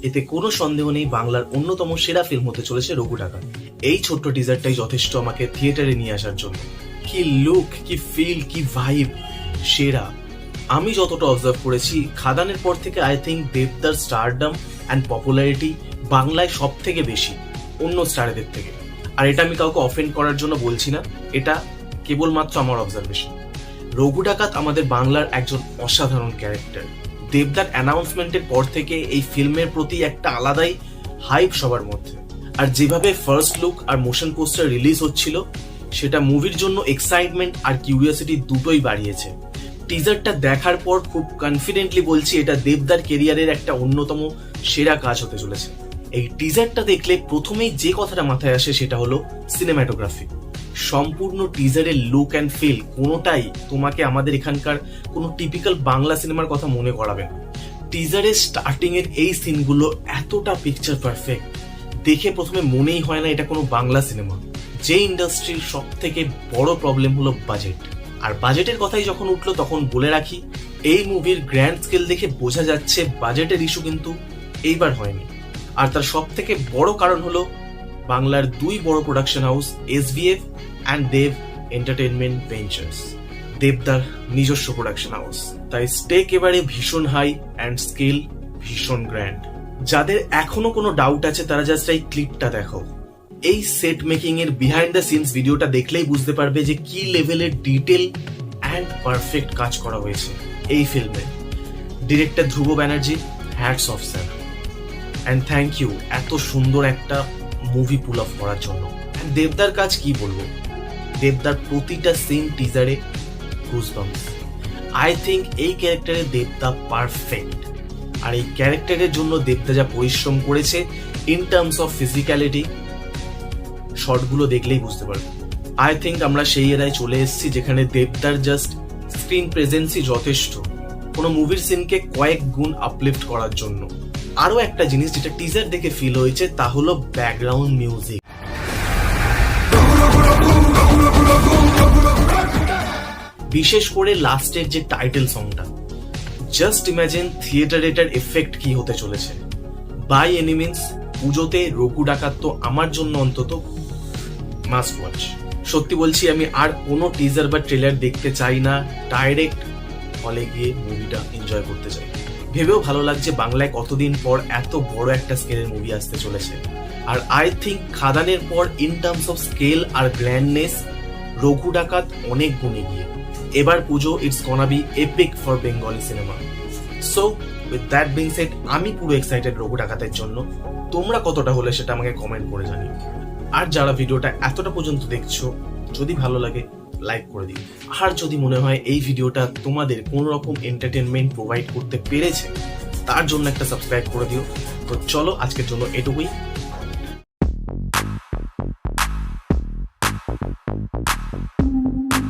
এতে কোনো সন্দেহ নেই বাংলার অন্যতম সেরা ফিল্ম হতে চলেছে রঘু ডাকাত। এই ছোট্ট টিজারটাই যথেষ্ট আমাকে থিয়েটারে নিয়ে আসার জন্য। কি লুক, কি ফিল, কি ভাইব, সেরা। আমি যতটা অবজার্ভ করেছি, খাদানের পর থেকে আই থিঙ্ক দেবদার স্টারডাম অ্যান্ড পপুলারিটি বাংলায় সব থেকে বেশি অন্য স্টারেদের থেকে। আর এটা আমি কাউকে অফেন্ড করার জন্য বলছি না, এটা কেবলমাত্র আমার অবজারভেশন। রঘু ডাকাত আমাদের বাংলার একজন অসাধারণ ক্যারেক্টার। দেবদার অ্যানাউন্সমেন্টের পর থেকে এই ফিল্মের প্রতি একটা আলাদাই হাইপ সবার মধ্যে। আর যেভাবে ফার্স্ট লুক আর মোশন পোস্টার রিলিজ হচ্ছিল, সেটা মুভির জন্য এক্সাইটমেন্ট আর কিউরিয়াসিটি দুটোই বাড়িয়েছে। টিজারটা দেখার পর খুব কনফিডেন্টলি বলছি এটা দেবদার কেরিয়ারের একটা অন্যতম সেরা কাজ হতে চলেছে। এই টিজারটা দেখলে প্রথমেই যে কথাটা মাথায় আসে সেটা হলো সিনেম্যাটোগ্রাফি। সম্পূর্ণ টিজারের লুক অ্যান্ড ফিল কোনোটাই তোমাকে আমাদের এখানকার কোনো টিপিক্যাল বাংলা সিনেমার কথা মনে করাবে না। টিজারের স্টার্টিং এর এই সিনগুলো এতটা পিকচার পারফেক্ট, দেখে প্রথমে মনেই হয় না এটা কোনো বাংলা সিনেমা। যে ইন্ডাস্ট্রির সব থেকে বড় প্রবলেম হলো বাজেট, আর বাজেটের কথাই যখন উঠলো তখন বলে রাখি এই মুভির গ্র্যান্ড স্কেল দেখে বোঝা যাচ্ছে বাজেটের ইস্যু কিন্তু এইবার হয়নি। আর তার সব থেকে বড় কারণ হলো বাংলার দুই বড় production house SVF and Dev entertainment ventures, দেবদার নিজস্ব প্রোডাকশন হাউস। তাই স্টেক এবারে ভীষণ হাই অ্যান্ড স্কেল ভীষণ গ্র্যান্ড। যাদের এখনো কোনো ডাউট আছে তারা জাস্ট এই ক্লিপটা দেখো। এই সেট মেকিং এর বিহাইন্ড দ্য সিনস ভিডিওটা দেখলেই বুঝতে পারবে যে কি লেভেলের ডিটেল অ্যান্ড পারফেক্ট কাজ করা হয়েছে এই ফিল্মে। Director Dhruba Banerjee, hats off sir, and thank you এত সুন্দর একটা মুভি পুল অফ করার জন্য। দেবদার কাজ কি বলবো, দেবদার প্রতিটা সিন টিজারে গুজবাম্পস। আই থিঙ্ক এই ক্যারেক্টারে দেবদা পারফেক্ট। আর এই ক্যারেক্টারের জন্য দেবদা যা পরিশ্রম করেছে ইন টার্মস অফ ফিজিক্যালিটি, শর্টগুলো দেখলেই বুঝতে পারবে। আই থিঙ্ক আমরা সেই এরায় চলে এসেছি যেখানে দেবদার জাস্ট স্ক্রিন প্রেজেন্সই যথেষ্ট কোনো মুভির সিনকে কয়েক গুণ আপলিফট করার জন্য। আরো একটা জিনিস যেটা টিজার দেখে ফিল হয়েছে তা হলো ব্যাকগ্রাউন্ড মিউজিক। বিশেষ করে লাস্টের যে টাইটেল সংটা, জাস্ট ইমাজিন থিয়েটারে এটার এফেক্ট কি হতে চলেছে। বাই এনি মিনস পুজোতে রঘু ডাকাত তো আমার জন্য অন্তত মাস্ট ওয়াচ। সত্যি বলছি, আমি আর কোনো টিজার বা ট্রেলার দেখতে চাই না, ডাইরেক্ট হলে গিয়ে মুভিটা এনজয় করতে চাই। ভেবেও ভালো লাগছে বাংলায় কতদিন পর এত বড় একটা স্কেলের মুভি আসতে চলেছে। আর আই থিঙ্ক খাদানের পর ইন টার্মস অফ স্কেল আর গ্র্যান্ডনেস রঘু ডাকাত অনেক গুণে গিয়ে। এবার পুজো it's গনা B epic for Bengali cinema. So with that being shed আমি পুরো এক্সাইটেড রঘু ডাকাতের জন্য। তোমরা কতটা হলে সেটা আমাকে কমেন্ট করে জানিও। আর যারা ভিডিওটা এতটা পর্যন্ত দেখছো, যদি ভালো লাগে লাইক করে দিও। আর যদি মনে হয় এই ভিডিওটা তোমাদের কোনো রকম এন্টারটেনমেন্ট প্রোভাইড করতে পেরেছে, তার জন্য একটা সাবস্ক্রাইব করে দিও। তো চলো আজকের জন্য এটুকুই।